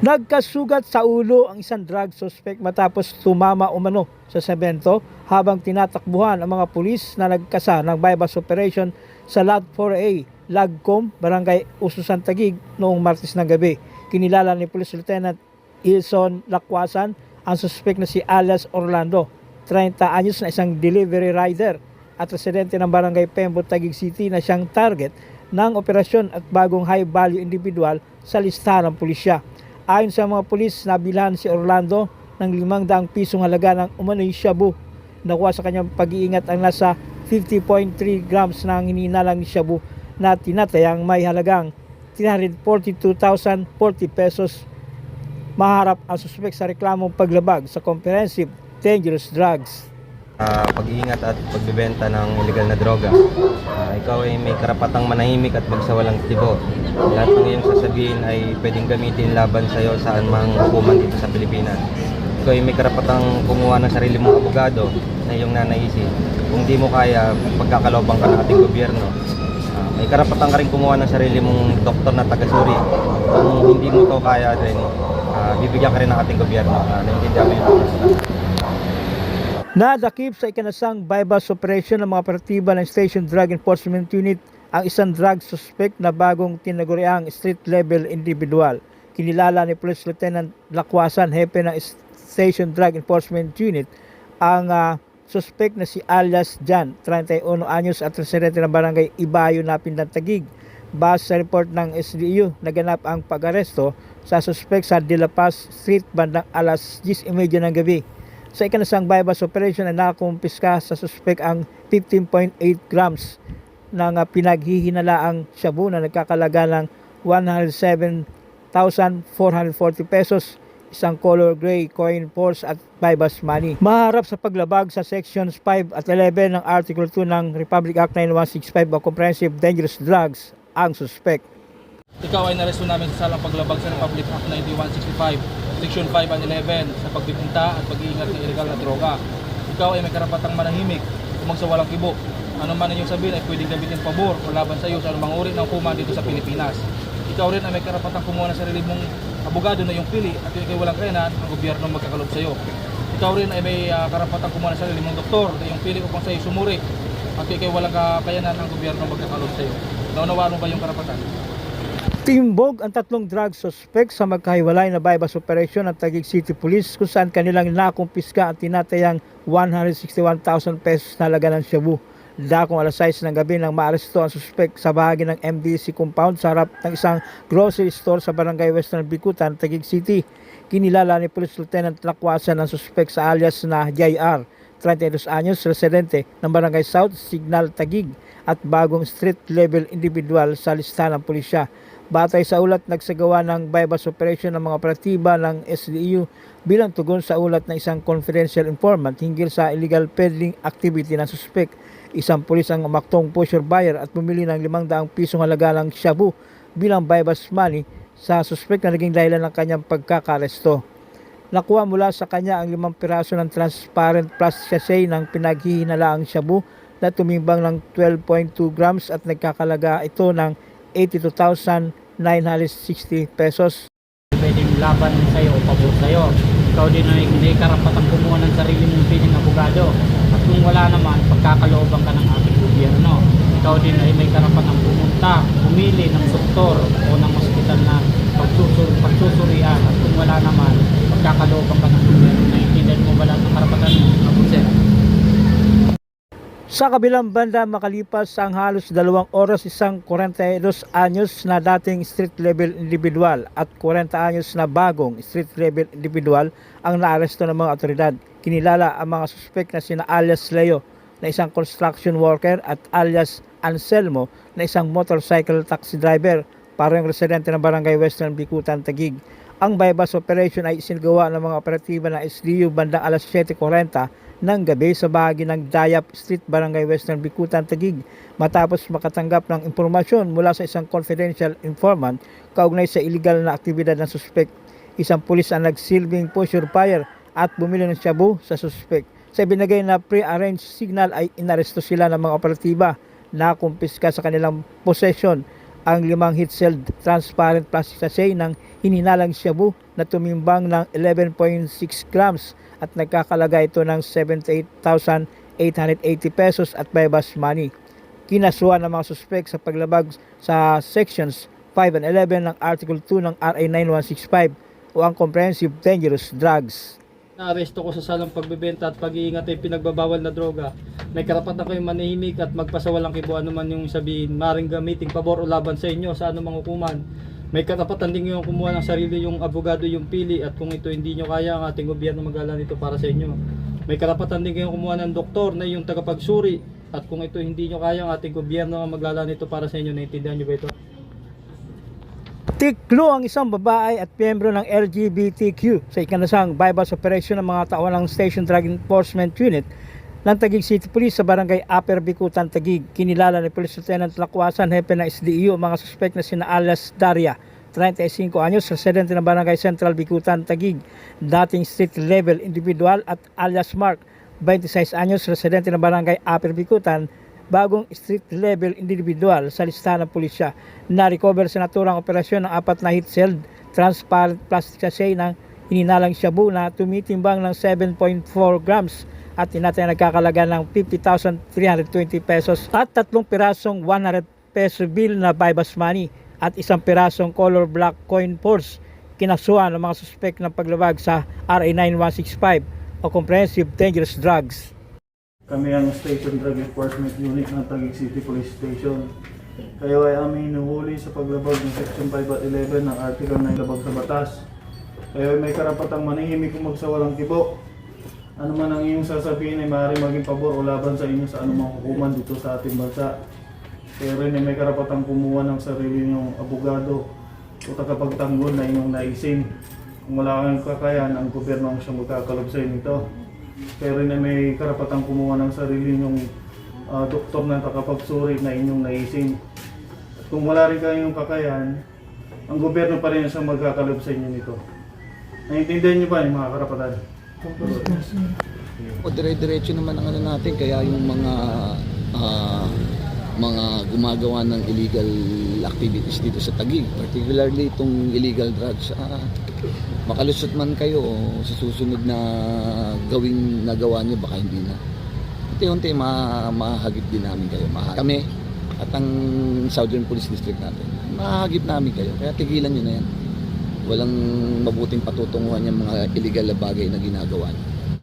Nagkasugat sa ulo ang isang drug suspect matapos tumama umano sa semento habang tinatakbuhan ang mga pulis na nagkasa ng bypass operation sa Lot 4A, Lagcom, Barangay Ususan, Taguig noong Martes ng gabi. Kinilala ni Police Lieutenant Ilson Lacwasan ang suspect na si alias Orlando, 30 anyos na isang delivery rider at residente ng Barangay Pembo, Taguig City na siyang target ng operasyon at bagong high-value individual sa listahan ng pulisya. Ayon sa mga pulis, nabilhan si Orlando ng 500 pisong halaga ng umano'y shabu. Nakuha sa kanyang pag-iingat ang nasa 50.3 grams ng hinihinalang shabu na tinatayang may halagang 342,040 pesos. Maharap ang suspek sa reklamong paglabag sa comprehensive dangerous drugs. Pag-iingat at pagbebenta ng illegal na droga. Ikaw ay may karapatang manahimik at magsawalang tibo. Lahat ng iyong sasabihin ay pwedeng gamitin laban sa iyo saan mang hukuman dito sa Pilipinas. Ikaw ay may karapatang kumuha ng sarili mong abogado na iyong nanaisin. Kung di mo kaya, pagkakalobang ka ng ating gobyerno. May karapatan ka rin kumuha ng sarili mong doktor na taga-suri. Kung hindi mo to kaya din, bibigyan ka rin ng ating gobyerno. Naintindihan mo yun. Nadakip sa ikanasang bypass operation ng mga operatiba ng Station Drug Enforcement Unit ang isang drug suspect na bagong tinaguriang street level individual. Kinilala ni Police Lieutenant Lacwasan, hepe ng Station Drug Enforcement Unit, ang suspect na si alias Jan, 31 anyos at residente ng Barangay Ibayo, Napindan, Taguig. Base sa report ng SDU, naganap ang pag-aresto sa suspect sa De La Paz Street bandang alas 10:30 ng gabi. Sa ikanasang bypass operation ay nakakumpiska sa suspect ang 15.8 grams ng pinaghihinalaang shabu na nagkakalaga ng 107,440 pesos, isang color gray coin purse at bypass money. Maharap sa paglabag sa sections 5 at 11 ng Article 2 ng Republic Act 9165 o Comprehensive Dangerous Drugs ang suspect. Ikaw ay naresto namin sa salang paglabag sa Republic Act 9165, Section 5 and 11 sa pagbibinta at pag-iingat ng illegal na droga. Ikaw ay may karapatang manahimik o magsawalang kibo. Ano man ang iyong sabihin ay pwedeng gamitin pabor o laban sa iyo sa anumang uri ng hukuman dito sa Pilipinas. Ikaw rin ay may karapatang kumuha ng sarili mong abogado na iyong pili at ikaw walang kayanan, ang gobyerno magkakalob sa iyo. Ikaw rin ay may karapatang kumuha ng sarili mong doktor na iyong pili upang sa iyo sumuri at ikaw walang kakayanan, ang gobyerno magkakalob sa iyo. Naunawaan mo ba yung karapatan? Timbog ang tatlong drug suspect sa magkahiwalay na bypass operation ng Taguig City Police kung saan kanilang nakumpiska ang tinatayang 161,000 pesos na halaga ng shabu. Dakong alas 6 ng gabi nang maaresto ang suspect sa bahagi ng MDC compound sa harap ng isang grocery store sa Barangay Western Bicutan, Taguig City. Kinilala ni Police Lieutenant Lacwasan ang suspect sa alias na JR, 32 anyos, residente ng Barangay South Signal, Taguig at bagong street level individual sa listahan ng pulisya. Batay sa ulat, nagsagawa ng bypass operation ng mga operatiba ng SDU bilang tugon sa ulat ng isang confidential informant hinggil sa illegal peddling activity ng suspect. Isang pulis ang umaktong pusher buyer at bumili ng 500 pisong halaga ng shabu bilang bypass money sa suspect na naging dahilan ng kanyang pagkakaresto. Nakuha mula sa kanya ang 5 piraso ng transparent plus sachet ng pinaghihinalaang shabu na tumimbang ng 12.2 grams at nagkakalaga ito ng 82,960 pesos. Pwedeng laban sa'yo o pabor sa'yo. Ikaw din ay may karapatang kumuha ng sarili mong piling abogado. At kung wala naman, pagkakalooban ka ng ating gobyerno. Ikaw din ay may karapatang pumunta, pumili ng doktor o ng ospital na pagsusurian. At kung wala naman, pagkakalooban ka ng gobyerno. Naiintindihan mo ba lahat ng karapatan mo, Abusir? Sa kabilang banda, makalipas ang halos 2 oras, isang 42 anyos na dating street level individual at 40 anyos na bagong street level individual ang naaresto ng mga otoridad. Kinilala ang mga suspect na sina alias Leo na isang construction worker at alias Anselmo na isang motorcycle taxi driver, parang residente ng Barangay Western Bicutan, Taguig. Ang bypass operation ay isinagawa ng mga operatiba ng SDU bandang alas 7:40 ng gabi sa bahagi ng Dayap Street, Barangay Western Bicutan, Taguig, matapos makatanggap ng impormasyon mula sa isang confidential informant kaugnay sa illegal na aktibidad ng suspect. Isang pulis ang nagsilbing pusher buyer at bumili ng shabu sa suspect. Sa binigay na pre-arranged signal ay inaresto sila ng mga operatiba na kumpiska sa kanilang possession ang 5 heat-sealed transparent plastic sachet ng hininalang shabu na tumimbang ng 11.6 grams at nagkakalaga ito ng 78,880 pesos at bypass money. Kinasuhan ng mga suspek sa paglabag sa sections 5 and 11 ng Article 2 ng RA 9165 o ang Comprehensive Dangerous Drugs. Naaresto ko sa salang pagbebenta at pag-iingat ay pinagbabawal na droga. May karapatan kayong manahimik at magpasawalang kibo anuman yung sabihin, maring gamiting pabor o laban sa inyo sa anumang hukuman. May karapatan din yung kumuha ng sarili yung abogado yung pili at kung ito hindi nyo kaya ang ating gobyerno magala nito para sa inyo. May karapatan din kayong kumuha ng doktor na yung tagapagsuri at kung ito hindi nyo kaya ang ating gobyerno ang maglala nito para sa inyo. Naintindihan nyo ba ito? Tiklo ang isang babae at miyembro ng LGBTQ sa ikanasang bypass operation ng mga tauhan ng Station Drug Enforcement Unit ng Taguig City Police sa Barangay Upper Bicutan, Taguig. Kinilala ni Police Lieutenant Lakwasan, hepe ng SDEU, ang mga suspect na sina alias Daria, 35 anyos, residente ng Barangay Central Bicutan, Taguig, dating street level individual, at alias Mark, 26 anyos, residente ng Barangay Upper Bicutan, bagong street level individual sa listahan ng pulisya. Na-recover sa naturang operasyon ng 4 na heat-sealed transparent plastic sachet ng hininalang shabu na tumitimbang ng 7.4 grams at tinatayang nagkakalaga ng 50,320 pesos at 3 pirasong 100 peso bill na bypass money at 1 pirasong color black coin purse. Kinasuhan ng mga suspek ng paglabag sa RA 9165 o Comprehensive Dangerous Drugs. Kami ang Station Drug Enforcement Unit ng Taguig City Police Station. Kayo ay aming hinuhuli sa paglabag ng Section 5 at 11 ng Article 9 labag sa batas. Kayo ay may karapatang manahimik kung magsawalang kibo. Ano man ang iyong sasabihin ay maaaring maging pabor o laban sa inyo sa anumang hukuman dito sa ating bansa. Kayo rin ay may karapatang kumuha ng sarili niyong abogado o tagapagtanggol na inyong naisin. Kung wala kayong kakayahan, ang gobyerno ang siyang magkakalob sa inyo ito. Kayo rin ay may karapatang kumuha ng sarili niyong doktor na tagapagsuri na inyong naisin. At kung wala rin kayong kakayahan, ang gobyerno pa rin ang siyang magkakalob sa inyo nito. Naiintindihan niyo ba yung mga karapatan? O dire-diretso naman ang ano natin, kaya yung mga gumagawa ng illegal activities dito sa Taguig, particularly itong illegal drugs, makalusot man kayo o sa susunod na gawing nagawa nyo, baka hindi na. Unti-unti mahagip din namin kayo. Kami at ang Southern Police District natin, mahagip namin kayo. Kaya tigilan nyo na yan. Walang mabuting patutunguhan yung mga illegal na bagay na ginagawa nyo.